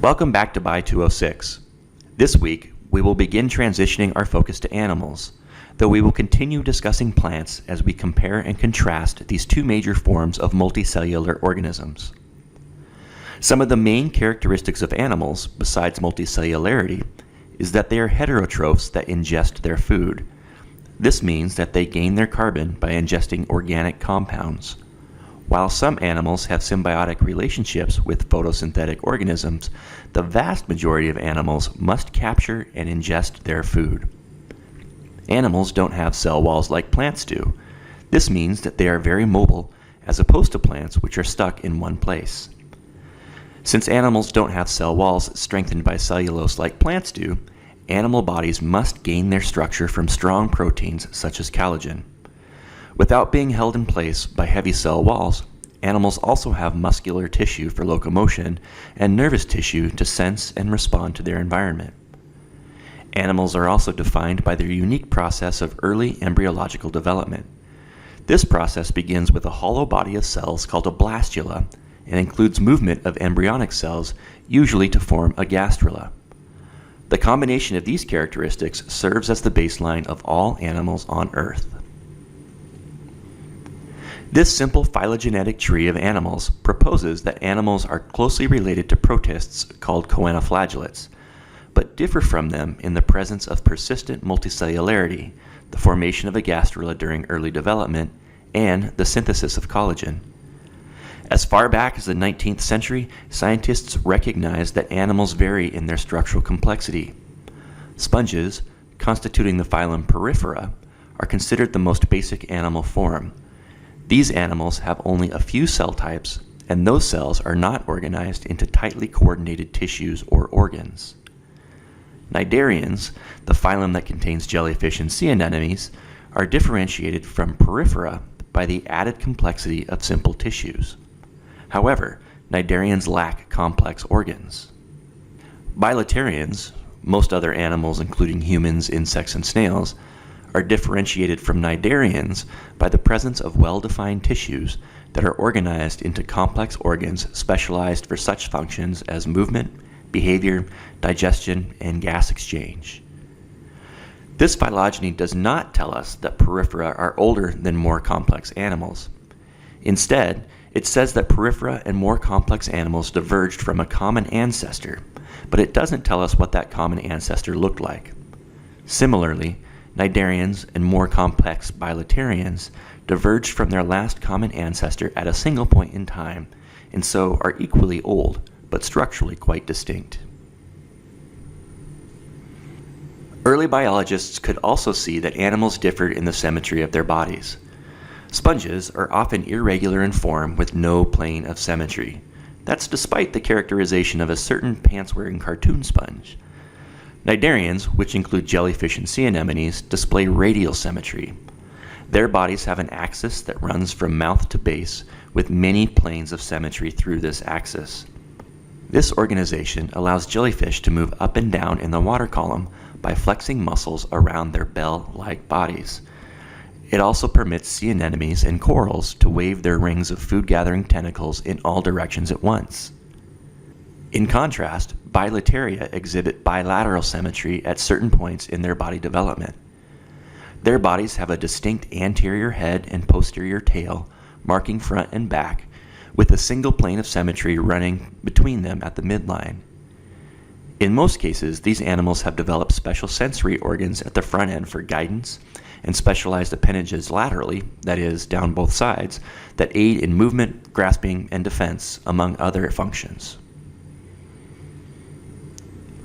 Welcome back to By 206. This week, we will begin transitioning our focus to animals, though we will continue discussing plants as we compare and contrast these two major forms of multicellular organisms. Some of the main characteristics of animals, besides multicellularity, is that they are heterotrophs that ingest their food. This means that they gain their carbon by ingesting organic compounds. While some animals have symbiotic relationships with photosynthetic organisms, the vast majority of animals must capture and ingest their food. Animals don't have cell walls like plants do. This means that they are very mobile, as opposed to plants which are stuck in one place. Since animals don't have cell walls strengthened by cellulose like plants do, animal bodies must gain their structure from strong proteins such as collagen. Without being held in place by heavy cell walls, animals also have muscular tissue for locomotion and nervous tissue to sense and respond to their environment. Animals are also defined by their unique process of early embryological development. This process begins with a hollow body of cells called a blastula and includes movement of embryonic cells, usually to form a gastrula. The combination of these characteristics serves as the baseline of all animals on Earth. This simple phylogenetic tree of animals proposes that animals are closely related to protists called choanoflagellates, but differ from them in the presence of persistent multicellularity, the formation of a gastrula during early development, and the synthesis of collagen. As far back as the 19th century, scientists recognized that animals vary in their structural complexity. Sponges, constituting the phylum Porifera, are considered the most basic animal form. These animals have only a few cell types, and those cells are not organized into tightly coordinated tissues or organs. Cnidarians, the phylum that contains jellyfish and sea anemones, are differentiated from Porifera by the added complexity of simple tissues. However, cnidarians lack complex organs. Bilaterians, most other animals including humans, insects, and snails, are differentiated from cnidarians by the presence of well-defined tissues that are organized into complex organs specialized for such functions as movement, behavior, digestion, and gas exchange. This phylogeny does not tell us that Porifera are older than more complex animals. Instead, it says that Porifera and more complex animals diverged from a common ancestor, but it doesn't tell us what that common ancestor looked like. Similarly, cnidarians and more complex bilaterians diverged from their last common ancestor at a single point in time, and so are equally old, but structurally quite distinct. Early biologists could also see that animals differed in the symmetry of their bodies. Sponges are often irregular in form with no plane of symmetry. That's despite the characterization of a certain pants-wearing cartoon sponge. Cnidarians, which include jellyfish and sea anemones, display radial symmetry. Their bodies have an axis that runs from mouth to base, with many planes of symmetry through this axis. This organization allows jellyfish to move up and down in the water column by flexing muscles around their bell-like bodies. It also permits sea anemones and corals to wave their rings of food-gathering tentacles in all directions at once. In contrast, Bilateria exhibit bilateral symmetry at certain points in their body development. Their bodies have a distinct anterior head and posterior tail, marking front and back, with a single plane of symmetry running between them at the midline. In most cases, these animals have developed special sensory organs at the front end for guidance, and specialized appendages laterally, that is, down both sides, that aid in movement, grasping, and defense, among other functions.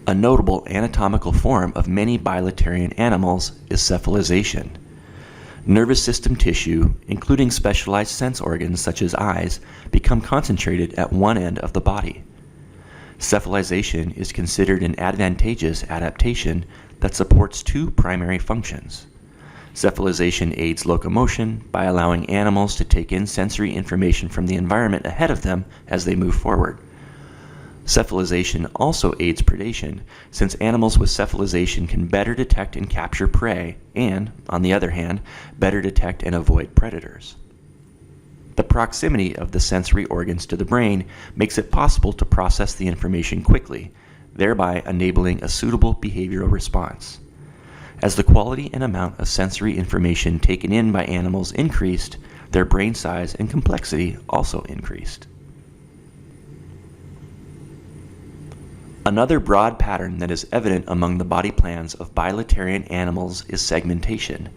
A notable anatomical form of many bilaterian animals is cephalization. Nervous system tissue, including specialized sense organs such as eyes, become concentrated at one end of the body. Cephalization is considered an advantageous adaptation that supports two primary functions. Cephalization aids locomotion by allowing animals to take in sensory information from the environment ahead of them as they move forward. Cephalization also aids predation, since animals with cephalization can better detect and capture prey and, on the other hand, better detect and avoid predators. The proximity of the sensory organs to the brain makes it possible to process the information quickly, thereby enabling a suitable behavioral response. As the quality and amount of sensory information taken in by animals increased, their brain size and complexity also increased. Another broad pattern that is evident among the body plans of bilaterian animals is segmentation.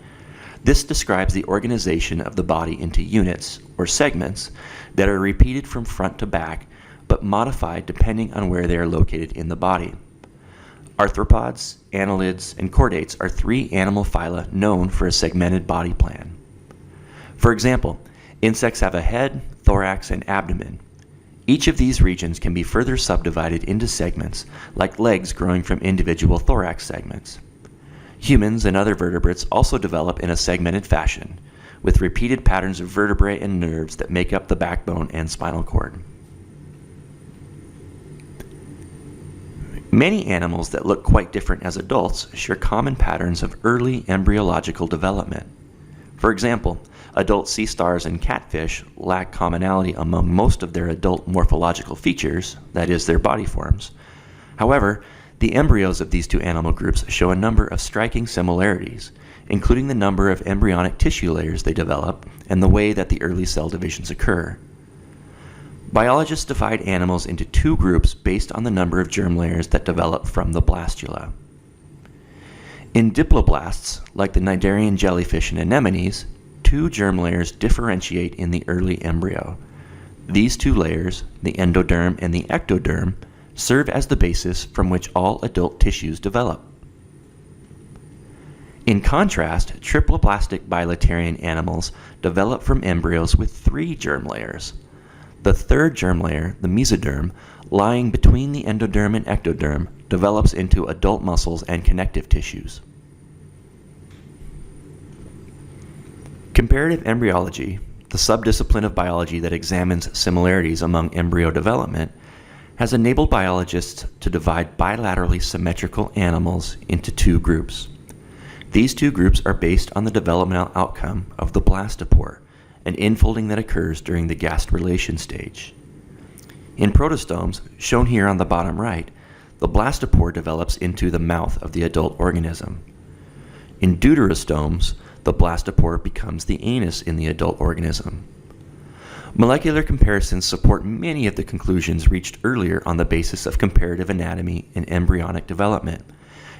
This describes the organization of the body into units, or segments, that are repeated from front to back, but modified depending on where they are located in the body. Arthropods, annelids, and chordates are three animal phyla known for a segmented body plan. For example, insects have a head, thorax, and abdomen. Each of these regions can be further subdivided into segments, like legs growing from individual thorax segments. Humans and other vertebrates also develop in a segmented fashion, with repeated patterns of vertebrae and nerves that make up the backbone and spinal cord. Many animals that look quite different as adults share common patterns of early embryological development. For example, adult sea stars and catfish lack commonality among most of their adult morphological features, that is, their body forms. However, the embryos of these two animal groups show a number of striking similarities, including the number of embryonic tissue layers they develop and the way that the early cell divisions occur. Biologists divide animals into two groups based on the number of germ layers that develop from the blastula. In diploblasts, like the cnidarian jellyfish and anemones, two germ layers differentiate in the early embryo. These two layers, the endoderm and the ectoderm, serve as the basis from which all adult tissues develop. In contrast, triploblastic bilaterian animals develop from embryos with three germ layers. The third germ layer, the mesoderm, lying between the endoderm and ectoderm, develops into adult muscles and connective tissues. Comparative embryology, the subdiscipline of biology that examines similarities among embryo development, has enabled biologists to divide bilaterally symmetrical animals into two groups. These two groups are based on the developmental outcome of the blastopore, an infolding that occurs during the gastrulation stage. In protostomes, shown here on the bottom right, the blastopore develops into the mouth of the adult organism. In deuterostomes, the blastopore becomes the anus in the adult organism. Molecular comparisons support many of the conclusions reached earlier on the basis of comparative anatomy and embryonic development,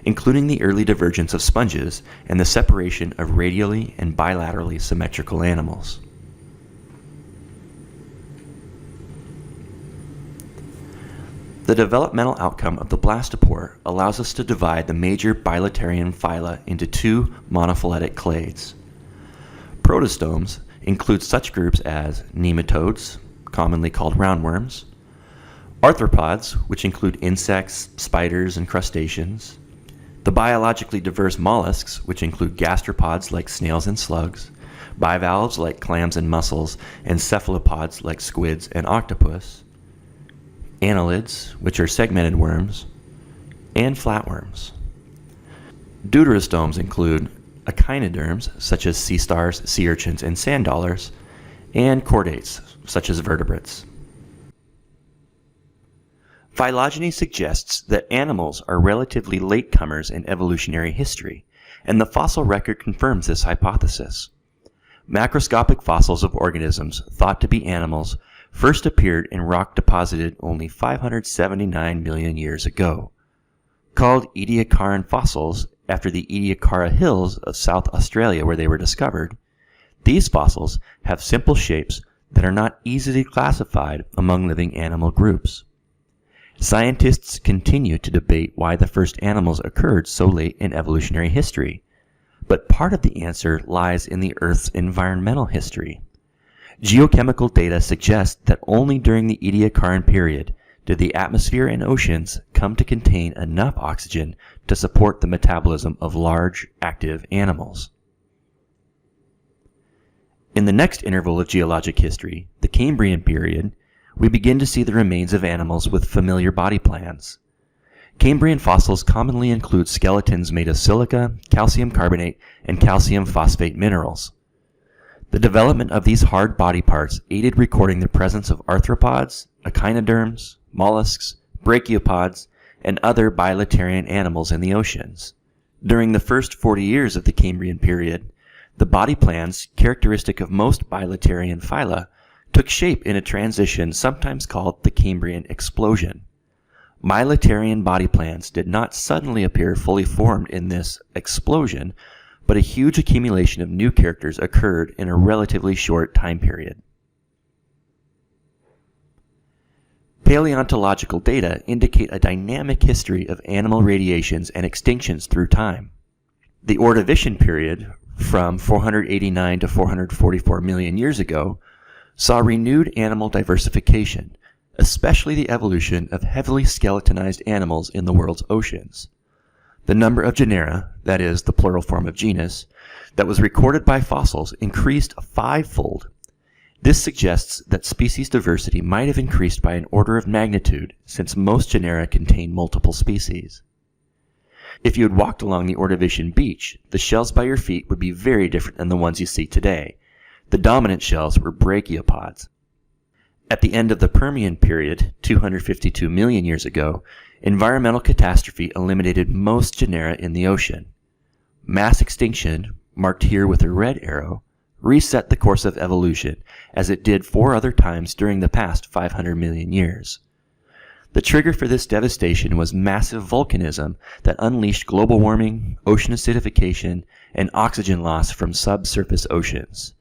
including the early divergence of sponges and the separation of radially and bilaterally symmetrical animals. The developmental outcome of the blastopore allows us to divide the major bilaterian phyla into two monophyletic clades. Protostomes include such groups as nematodes, commonly called roundworms, arthropods, which include insects, spiders, and crustaceans, the biologically diverse mollusks, which include gastropods like snails and slugs, bivalves like clams and mussels, and cephalopods like squids and octopus, annelids, which are segmented worms, and flatworms. Deuterostomes include echinoderms, such as sea stars, sea urchins, and sand dollars, and chordates, such as vertebrates. Phylogeny suggests that animals are relatively latecomers in evolutionary history, and the fossil record confirms this hypothesis. Macroscopic fossils of organisms thought to be animals first appeared in rock deposited only 579 million years ago. Called Ediacaran fossils after the Ediacara Hills of South Australia where they were discovered, these fossils have simple shapes that are not easily classified among living animal groups. Scientists continue to debate why the first animals occurred so late in evolutionary history, but part of the answer lies in the Earth's environmental history. Geochemical data suggest that only during the Ediacaran period did the atmosphere and oceans come to contain enough oxygen to support the metabolism of large, active animals. In the next interval of geologic history, the Cambrian period, we begin to see the remains of animals with familiar body plans. Cambrian fossils commonly include skeletons made of silica, calcium carbonate, and calcium phosphate minerals. The development of these hard body parts aided recording the presence of arthropods, echinoderms, mollusks, brachiopods, and other bilaterian animals in the oceans. During the first 40 years of the Cambrian period, the body plans characteristic of most bilaterian phyla took shape in a transition sometimes called the Cambrian explosion. Bilaterian body plans did not suddenly appear fully formed in this explosion, but a huge accumulation of new characters occurred in a relatively short time period. Paleontological data indicate a dynamic history of animal radiations and extinctions through time. The Ordovician period, from 489 to 444 million years ago, saw renewed animal diversification, especially the evolution of heavily skeletonized animals in the world's oceans. The number of genera, that is, the plural form of genus, that was recorded by fossils increased fivefold. This suggests that species diversity might have increased by an order of magnitude, since most genera contain multiple species. If you had walked along the Ordovician beach, the shells by your feet would be very different than the ones you see today. The dominant shells were brachiopods. At the end of the Permian period, 252 million years ago, environmental catastrophe eliminated most genera in the ocean. Mass extinction, marked here with a red arrow, reset the course of evolution, as it did 4 other times during the past 500 million years. The trigger for this devastation was massive volcanism that unleashed global warming, ocean acidification, and oxygen loss from subsurface oceans.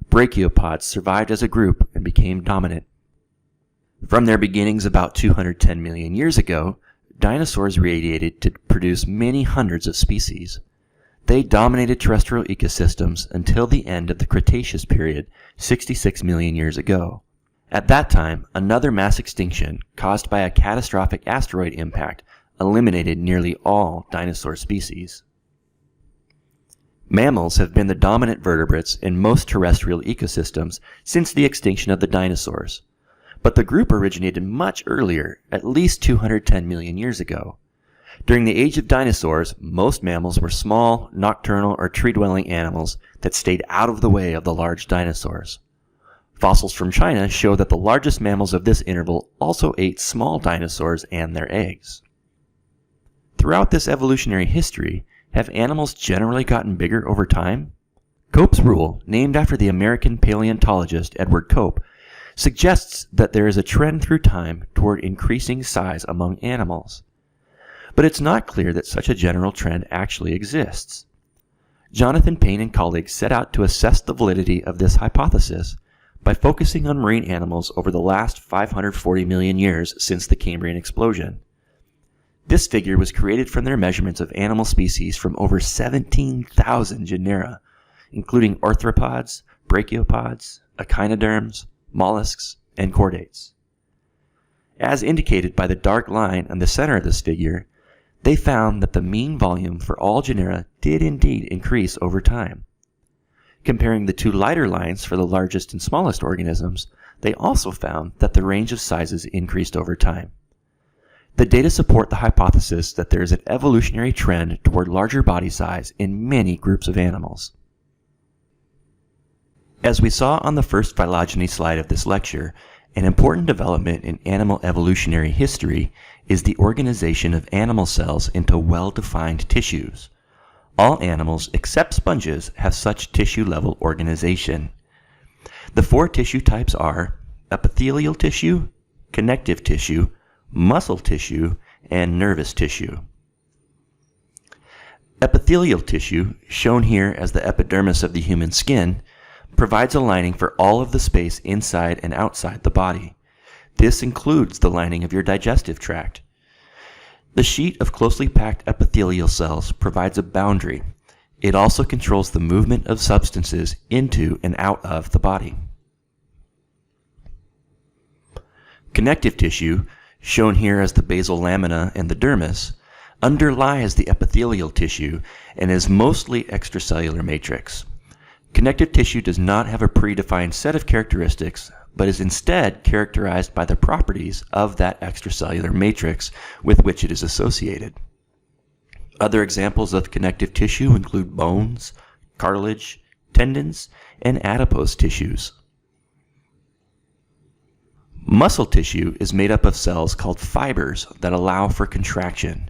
Brachiopods survived as a group and became dominant. From their beginnings about 210 million years ago, dinosaurs radiated to produce many hundreds of species. They dominated terrestrial ecosystems until the end of the Cretaceous period, 66 million years ago. At that time, another mass extinction caused by a catastrophic asteroid impact eliminated nearly all dinosaur species. Mammals have been the dominant vertebrates in most terrestrial ecosystems since the extinction of the dinosaurs, but the group originated much earlier, at least 210 million years ago. During the age of dinosaurs, most mammals were small, nocturnal, or tree-dwelling animals that stayed out of the way of the large dinosaurs. Fossils from China show that the largest mammals of this interval also ate small dinosaurs and their eggs. Throughout this evolutionary history, have animals generally gotten bigger over time? Cope's rule, named after the American paleontologist Edward Cope, suggests that there is a trend through time toward increasing size among animals. But it's not clear that such a general trend actually exists. Jonathan Payne and colleagues set out to assess the validity of this hypothesis by focusing on marine animals over the last 540 million years since the Cambrian explosion. This figure was created from their measurements of animal species from over 17,000 genera, including arthropods, brachiopods, echinoderms, mollusks, and chordates. As indicated by the dark line on the center of this figure, they found that the mean volume for all genera did indeed increase over time. Comparing the 2 lighter lines for the largest and smallest organisms, they also found that the range of sizes increased over time. The data support the hypothesis that there is an evolutionary trend toward larger body size in many groups of animals. As we saw on the first phylogeny slide of this lecture, an important development in animal evolutionary history is the organization of animal cells into well-defined tissues. All animals except sponges have such tissue-level organization. The 4 tissue types are epithelial tissue, connective tissue, muscle tissue, and nervous tissue. Epithelial tissue, shown here as the epidermis of the human skin, provides a lining for all of the space inside and outside the body. This includes the lining of your digestive tract. The sheet of closely packed epithelial cells provides a boundary. It also controls the movement of substances into and out of the body. Connective tissue, shown here as the basal lamina and the dermis, underlies the epithelial tissue and is mostly extracellular matrix. Connective tissue does not have a predefined set of characteristics, but is instead characterized by the properties of that extracellular matrix with which it is associated. Other examples of connective tissue include bones, cartilage, tendons, and adipose tissues. Muscle tissue is made up of cells called fibers that allow for contraction.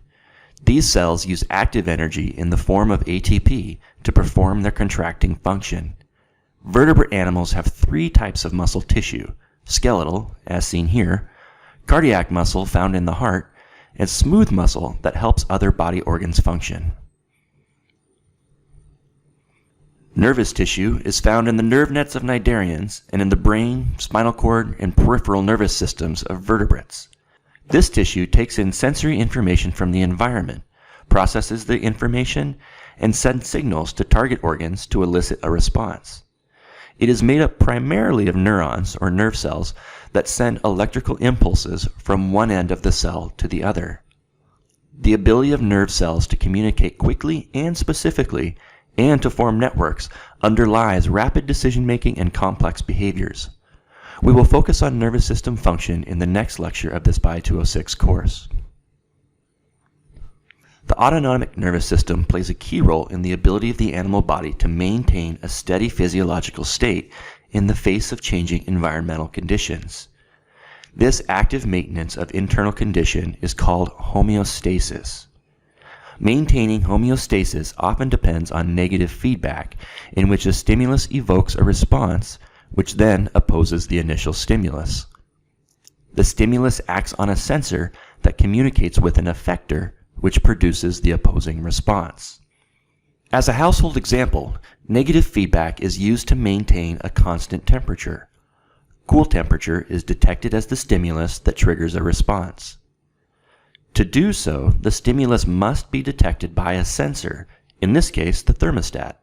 These cells use active energy in the form of ATP to perform their contracting function. Vertebrate animals have three types of muscle tissue: skeletal, as seen here, cardiac muscle found in the heart, and smooth muscle that helps other body organs function. Nervous tissue is found in the nerve nets of cnidarians and in the brain, spinal cord, and peripheral nervous systems of vertebrates. This tissue takes in sensory information from the environment, processes the information, and sends signals to target organs to elicit a response. It is made up primarily of neurons or nerve cells that send electrical impulses from one end of the cell to the other. The ability of nerve cells to communicate quickly and specifically and to form networks underlies rapid decision-making and complex behaviors. We will focus on nervous system function in the next lecture of this Bio 206 course. The autonomic nervous system plays a key role in the ability of the animal body to maintain a steady physiological state in the face of changing environmental conditions. This active maintenance of internal condition is called homeostasis. Maintaining homeostasis often depends on negative feedback, in which a stimulus evokes a response, which then opposes the initial stimulus. The stimulus acts on a sensor that communicates with an effector, which produces the opposing response. As a household example, negative feedback is used to maintain a constant temperature. Cool temperature is detected as the stimulus that triggers a response. To do so, the stimulus must be detected by a sensor, in this case the thermostat.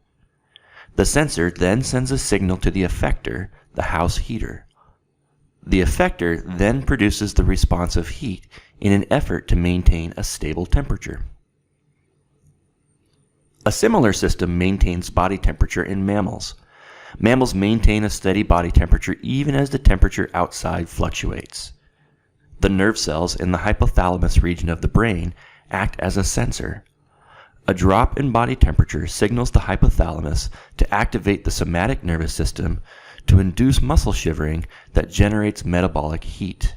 The sensor then sends a signal to the effector, the house heater. The effector then produces the response of heat in an effort to maintain a stable temperature. A similar system maintains body temperature in mammals. Mammals maintain a steady body temperature even as the temperature outside fluctuates. The nerve cells in the hypothalamus region of the brain act as a sensor. A drop in body temperature signals the hypothalamus to activate the somatic nervous system to induce muscle shivering that generates metabolic heat.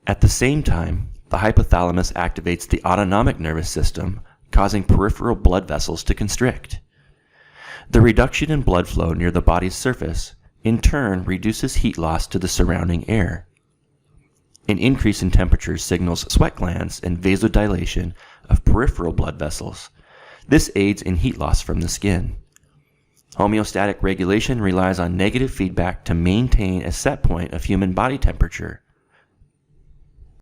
At the same time, the hypothalamus activates the autonomic nervous system, causing peripheral blood vessels to constrict. The reduction in blood flow near the body's surface, in turn, reduces heat loss to the surrounding air. An increase in temperature signals sweat glands and vasodilation of peripheral blood vessels. This aids in heat loss from the skin. Homeostatic regulation relies on negative feedback to maintain a set point of human body temperature.